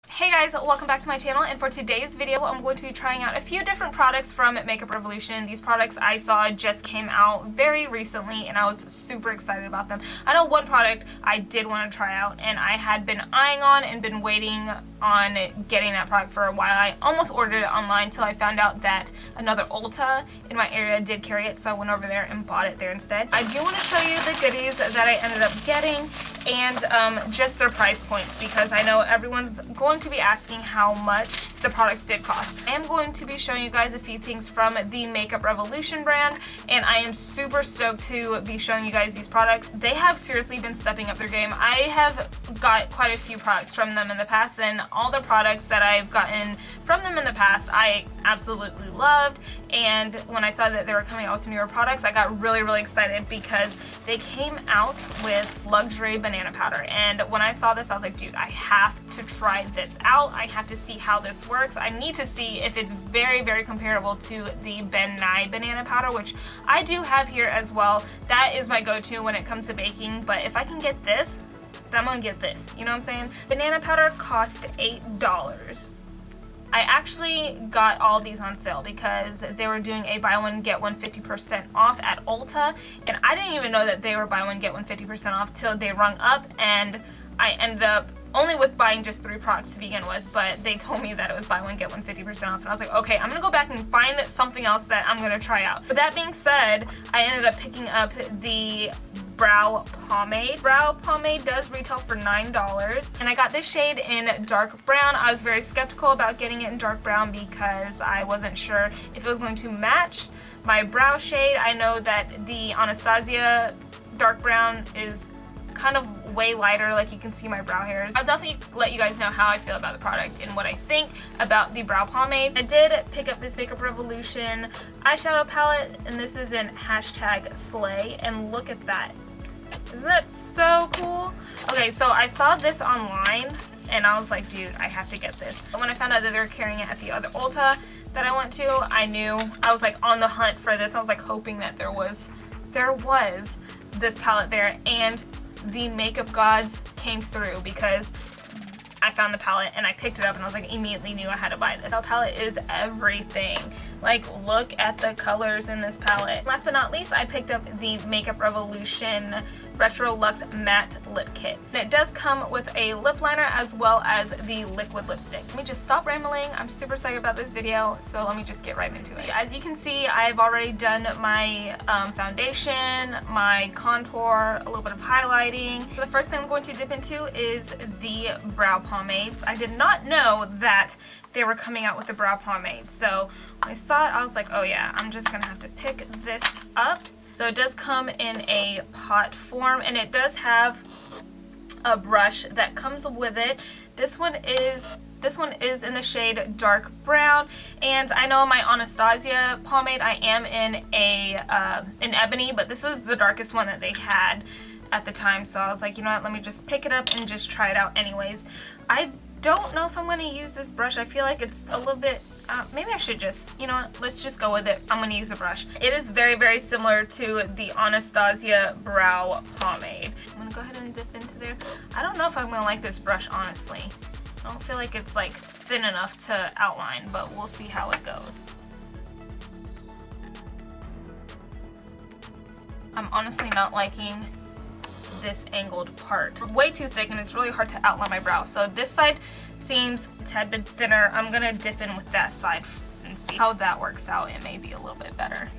Hey guys, welcome back to my channel, and for today's video I'm going to be trying out a few different products from Makeup Revolution. These products I saw just came out very recently and I was super excited about them. I know one product I did want to try out and I had been eyeing on and been waiting on getting that product for a while. I almost ordered it online till I found out that another Ulta in my area did carry it, so I went over there and bought it there instead. I do want to show you the goodies that I ended up getting and just their price points, because I know everyone's going to be asking how much the products did cost. I am going to be showing you guys a few things from the Makeup Revolution brand, and I am super stoked to be showing you guys these products. They have seriously been stepping up their game. I have got quite a few products from them in the past, and all the products that I've gotten from them in the past I absolutely loved, and when I saw that they were coming out with newer products I got really excited because they came out with luxury banana powder, and when I saw this I was like, dude, I have to try this out. I have to see how this works. I need to see if it's very comparable to the Ben Nye banana powder, which I do have here as well. That is my go-to when it comes to baking, but if I can get this, then I'm gonna get this. You know what I'm saying? Banana powder cost $8. I actually got all these on sale because they were doing a buy one get one 50% off at Ulta, and I didn't even know that they were buy one get one 50% off till they rung up, and I ended up only with buying just 3 products to begin with, but they told me that it was buy one get one 50% off, and I was like, okay, I'm gonna go back and find something else that I'm gonna try out. But that being said, I ended up picking up the brow pomade. Brow pomade does retail for $9, and I got this shade in dark brown. I was very skeptical about getting it in dark brown because I wasn't sure if it was going to match my brow shade. I know that the Anastasia dark brown is kind of way lighter, like you can see my brow hairs. I'll definitely let you guys know how I feel about the product and what I think about the brow pomade. I did pick up this Makeup Revolution eyeshadow palette, and this is in #slay, and look at that. Isn't that so cool? Okay, so I saw this online and I was like, dude, I have to get this. But when I found out that they were carrying it at the other Ulta that I went to, I knew. I was like on the hunt for this. I was like hoping that there was this palette there, and the makeup gods came through because I found the palette and I picked it up and I was like, immediately knew I had to buy this. This palette is everything. Like, look at the colors in this palette. Last but not least, I picked up the Makeup Revolution Retro Luxe Matte Lip Kit. And it does come with a lip liner as well as the liquid lipstick. Let me just stop rambling. I'm super excited about this video, so let me just get right into it. As you can see, I've already done my foundation, my contour, a little bit of highlighting. So the first thing I'm going to dip into is the brow pomade. I did not know that they were coming out with the brow pomade, so when I saw it I was like, oh yeah, I'm just gonna have to pick this up. So it does come in a pot form, and it does have a brush that comes with it. This one is in the shade dark brown, and I know my Anastasia pomade I am in an ebony, but this was the darkest one that they had at the time, so I was like, you know what, let me just pick it up and just try it out anyways. I don't know if I'm going to use this brush. I feel like it's a little bit, maybe I should just, you know what, let's just go with it. I'm going to use the brush. It is very similar to the Anastasia brow pomade. I'm going to go ahead and dip into there. I don't know if I'm going to like this brush, honestly. I don't feel like it's like thin enough to outline, but we'll see how it goes. I'm honestly not liking this angled part. Way too thick, and it's really hard to outline my brow. So this side seems a tad bit thinner. I'm gonna dip in with that side and see how that works out. It may be a little bit better.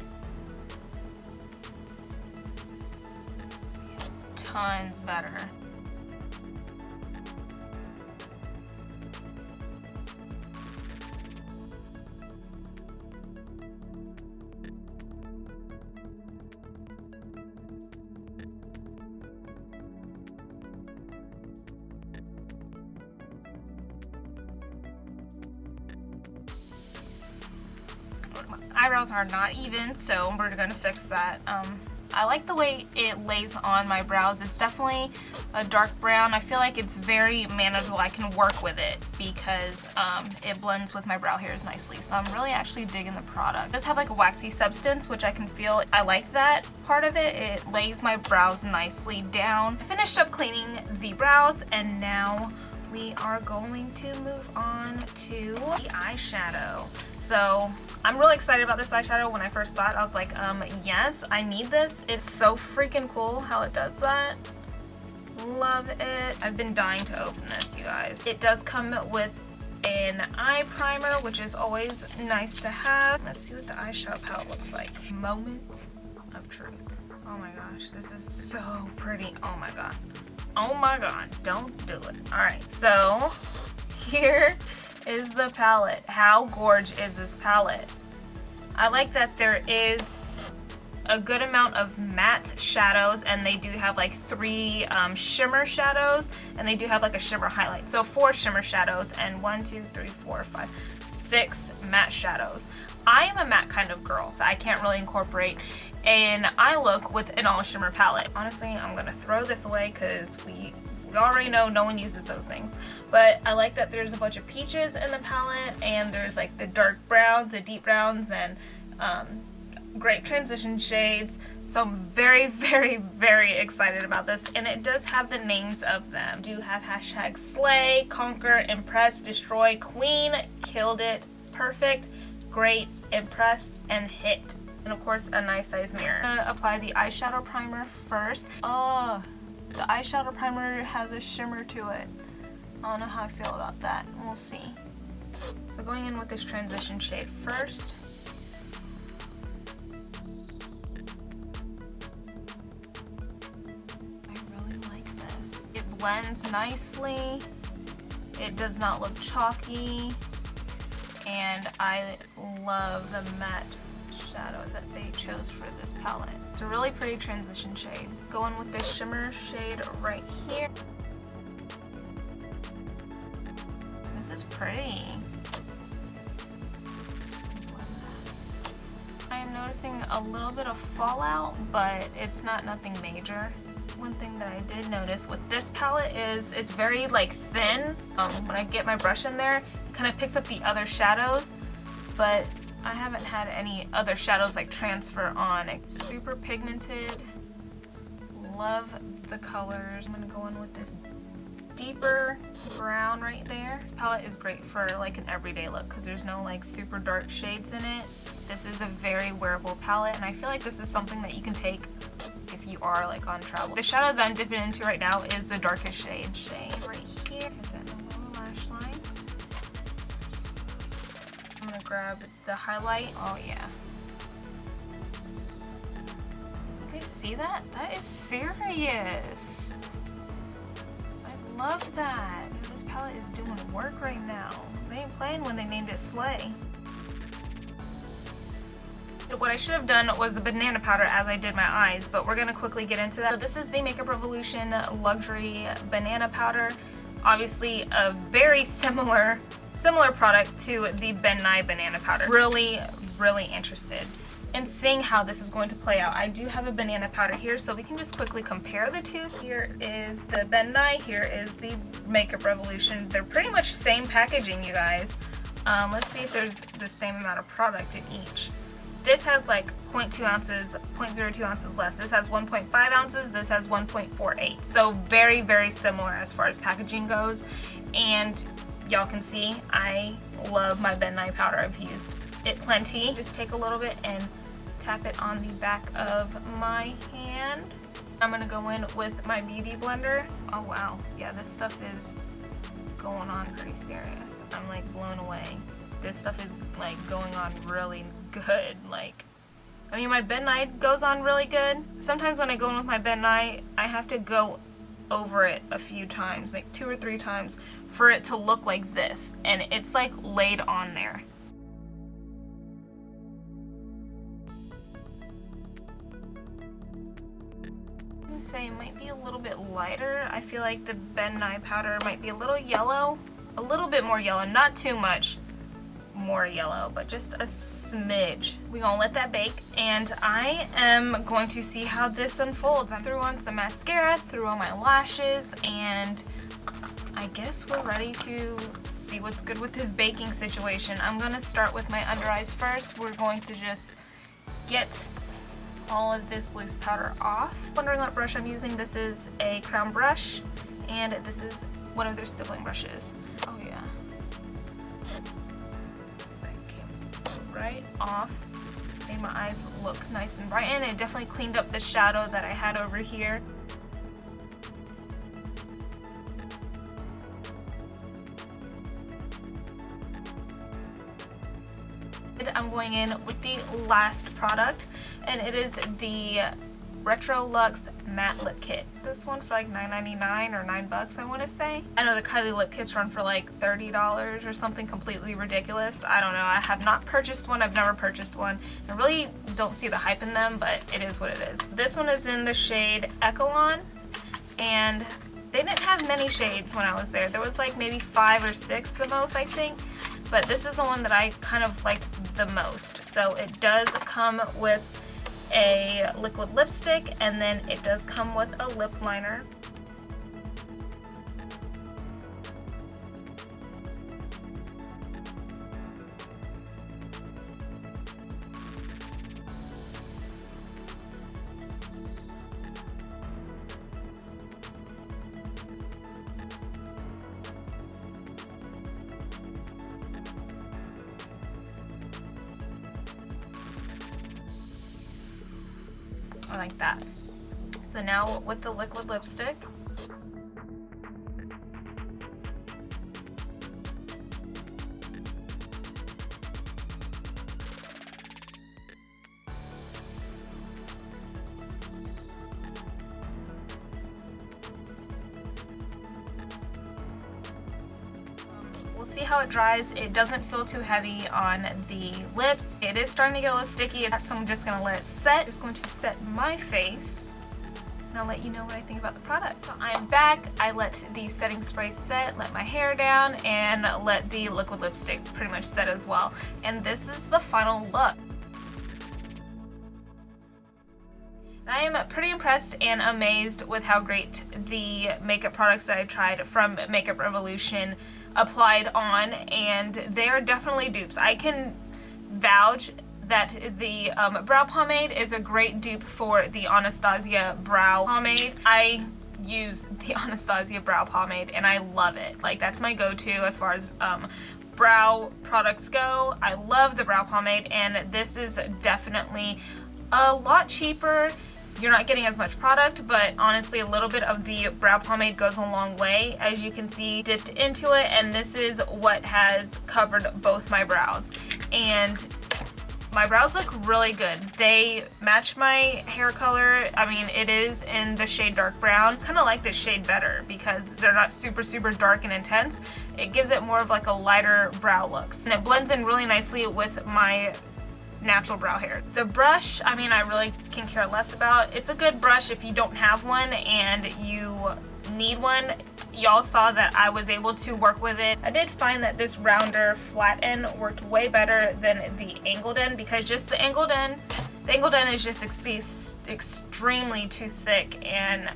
Tons better. My eyebrows are not even, so we're gonna fix that. I like the way it lays on my brows. It's definitely a dark brown. I feel like it's very manageable. I can work with it because it blends with my brow hairs nicely. So I'm really actually digging the product. It does have like a waxy substance, which I can feel. I like that part of it. It lays my brows nicely down. I finished up cleaning the brows, and now we are going to move on to the eyeshadow. So I'm really excited about this eyeshadow. When I first saw it, I was like, yes, I need this. It's so freaking cool how it does that. Love it. I've been dying to open this, you guys. It does come with an eye primer, which is always nice to have. Let's see what the eyeshadow palette looks like. Moment of truth. Oh my gosh, this is so pretty. Oh my god. Oh my god, don't do it. Alright, so here is the palette. How gorgeous is this palette? I like that there is a good amount of matte shadows, and they do have like 3 shimmer shadows, and they do have like a shimmer highlight. So 4 shimmer shadows and 1, 2, 3, 4, 5, 6 matte shadows. I am a matte kind of girl, so I can't really incorporate an eye look with an all shimmer palette. Honestly, I'm gonna throw this away because we already know no one uses those things. But I like that there's a bunch of peaches in the palette, and there's like the dark browns, the deep browns, and great transition shades. So I'm very, very, very excited about this, and it does have the names of them. Do have hashtag slay, conquer, impress, destroy, queen, killed it, perfect, great, impress, and hit. And of course, a nice size mirror. I'm gonna apply the eyeshadow primer first. Oh, the eyeshadow primer has a shimmer to it. I don't know how I feel about that. We'll see. So going in with this transition shade first. I really like this. It blends nicely. It does not look chalky. And I love the matte shadow that they chose for this palette. It's a really pretty transition shade. Going with this shimmer shade right here. This is pretty. I am noticing a little bit of fallout, but it's not nothing major. One thing that I did notice with this palette is it's very like thin. When I get my brush in there, it kind of picks up the other shadows, but I haven't had any other shadows like transfer on. It's super pigmented. Love the colors. I'm gonna go in with this deeper brown right there. This palette is great for like an everyday look because there's no like super dark shades in it. This is a very wearable palette, and I feel like this is something that you can take if you are like on travel. The shadow that I'm dipping into right now is the darkest shade right here. Hit that in the lower lash line. I'm gonna grab the highlight. Oh yeah. You guys see that? That is serious. I love that. This palette is doing work right now. They ain't playing when they named it Slay. What I should have done was the banana powder as I did my eyes, but we're gonna quickly get into that. So this is the Makeup Revolution Luxury Banana Powder. Obviously a very similar product to the Ben Nye Banana Powder. Really, really interested in seeing how this is going to play out. I do have a banana powder here, so we can just quickly compare the two. Here is the Ben Nye, here is the Makeup Revolution. They're pretty much same packaging, you guys. Let's see if there's the same amount of product in each. This has like 0.2 ounces, 0.02 ounces less. This has 1.5 ounces, this has 1.48. So very, very similar as far as packaging goes. And y'all can see I love my Ben Nye powder. I've used it plenty. Just take a little bit and tap it on the back of my hand. I'm gonna go in with my beauty blender. Oh wow, yeah, this stuff is going on pretty serious. I'm like blown away. This stuff is like going on really good. Like, I mean, my Ben Nye goes on really good. Sometimes when I go in with my Ben Nye, I have to go over it a few times, like 2 or 3 times, for it to look like this, and it's like laid on there. I'm gonna say it might be a little bit lighter. I feel like the Ben Nye powder might be a little yellow, a little bit more yellow, not too much more yellow, but just a smidge. We're gonna let that bake, and I am going to see how this unfolds. I threw on some mascara, threw on my lashes, and I guess we're ready to see what's good with this baking situation. I'm gonna start with my under eyes first. We're going to just get all of this loose powder off. Wondering what brush I'm using. This is a crown brush, and this is one of their stippling brushes. Oh yeah. That came right off. Made my eyes look nice and bright, and it definitely cleaned up the shadow that I had over here. I'm going in with the last product, and it is the Retro Luxe Matte Lip Kit. This one for like $9.99 or $9 I want to say. I know the Kylie lip kits run for like $30 or something completely ridiculous. I don't know. I have not purchased one. I've never purchased one. I really don't see the hype in them, but it is what it is. This one is in the shade Echelon, and they didn't have many shades when I was there. There was like maybe 5 or 6 the most, I think. But this is the one that I kind of liked the most. So it does come with a liquid lipstick, and then it does come with a lip liner. Like that. So now with the liquid lipstick, we'll see how it dries. It doesn't feel too heavy on the lips. It is starting to get a little sticky, so I'm just gonna let it set. I'm just going to set my face, and I'll let you know what I think about the product. So I am back. I let the setting spray set, let my hair down, and let the liquid lipstick pretty much set as well. And this is the final look. I am pretty impressed and amazed with how great the makeup products that I tried from Makeup Revolution applied on, and they are definitely dupes. I can vouch that the brow pomade is a great dupe for the Anastasia brow pomade. I use the Anastasia brow pomade and I love it. Like, that's my go-to as far as brow products go. I love the brow pomade, and this is definitely a lot cheaper. You're not getting as much product, but honestly a little bit of the brow pomade goes a long way. As you can see, dipped into it, and this is what has covered both my brows. And my brows look really good. They match my hair color. I mean, it is in the shade dark brown. Kind of like this shade better because they're not super dark and intense. It gives it more of like a lighter brow look. And it blends in really nicely with my natural brow hair. The brush, I mean, I really can care less about. It's a good brush if you don't have one and you need one. Y'all saw that I was able to work with it. I did find that this rounder flat end worked way better than the angled end, because just the angled end is just extremely too thick, and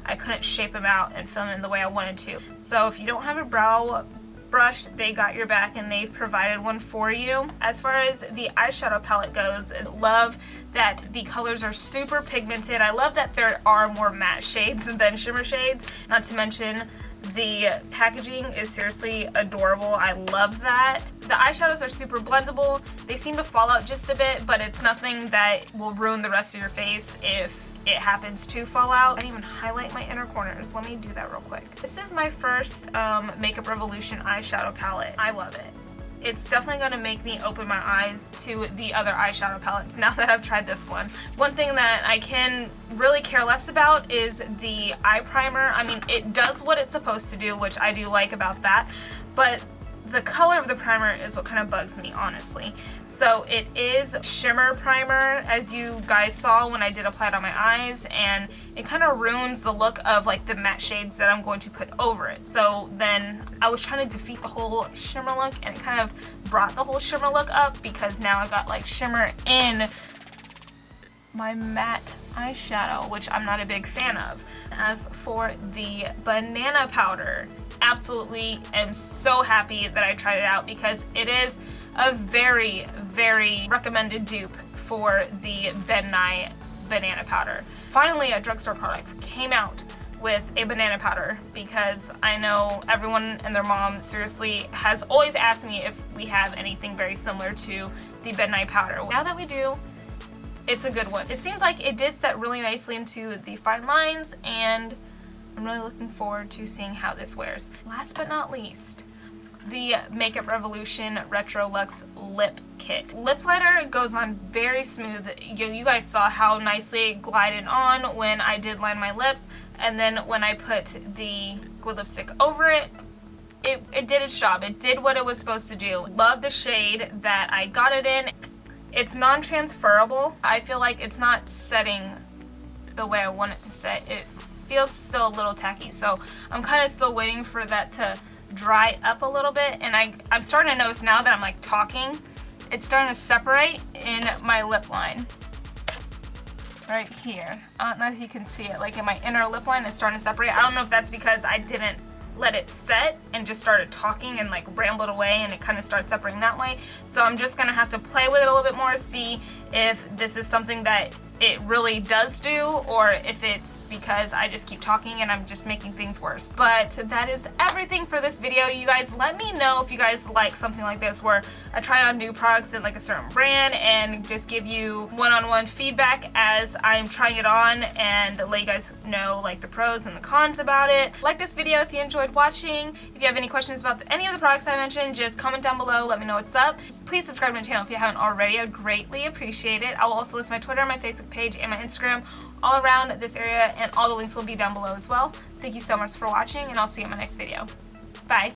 I couldn't shape them out and film in the way I wanted to. So if you don't have a brow brush, they got your back and they've provided one for you. As far as the eyeshadow palette goes, I love that the colors are super pigmented. I love that there are more matte shades than shimmer shades. Not to mention the packaging is seriously adorable. I love that. The eyeshadows are super blendable. They seem to fall out just a bit, but it's nothing that will ruin the rest of your face if it happens to fall out. I didn't even highlight my inner corners. Let me do that real quick. This is my first Makeup Revolution eyeshadow palette. I love it. It's definitely going to make me open my eyes to the other eyeshadow palettes now that I've tried this one. One thing that I can really care less about is the eye primer. I mean, it does what it's supposed to do, which I do like about that, but the color of the primer is what kind of bugs me, honestly. So it is shimmer primer, as you guys saw when I did apply it on my eyes, and it kind of ruins the look of like the matte shades that I'm going to put over it. So then I was trying to defeat the whole shimmer look, and it kind of brought the whole shimmer look up, because now I got like shimmer in my matte eyeshadow, which I'm not a big fan of. As for the banana powder, absolutely am so happy that I tried it out, because it is a very, very recommended dupe for the Ben Nye banana powder. Finally, a drugstore product came out with a banana powder, because I know everyone and their mom seriously has always asked me if we have anything very similar to the Ben Nye powder. Now that we do, it's a good one. It seems like it did set really nicely into the fine lines, and I'm really looking forward to seeing how this wears. Last but not least, the Makeup Revolution Retro Luxe Lip Kit. Lip liner goes on very smooth. You guys saw how nicely it glided on when I did line my lips, and then when I put the liquid lipstick over it, it did its job. It did what it was supposed to do. Love the shade that I got it in. It's non-transferable. I feel like it's not setting the way I want it to set. It feels still a little tacky, so I'm kind of still waiting for that to dry up a little bit, and I'm starting to notice now that I'm like talking, it's starting to separate in my lip line right here. I don't know if you can see it, like in my inner lip line it's starting to separate. I don't know if that's because I didn't let it set and just started talking and like rambled away, and it kind of started separating that way. So I'm just gonna have to play with it a little bit more, see if this is something that it really does do, or if it's because I just keep talking and I'm just making things worse. But that is everything for this video. You guys let me know if you guys like something like this, where I try on new products in like a certain brand and just give you one-on-one feedback as I'm trying it on, and let you guys know like the pros and the cons about it. Like this video if you enjoyed watching. If you have any questions about any of the products I mentioned, just comment down below, let me know what's up. Please subscribe to my channel if you haven't already. I'd greatly appreciate it. I will also list my Twitter, my Facebook page, and my Instagram all around this area, and all the links will be down below as well. Thank you so much for watching, and I'll see you in my next video. Bye!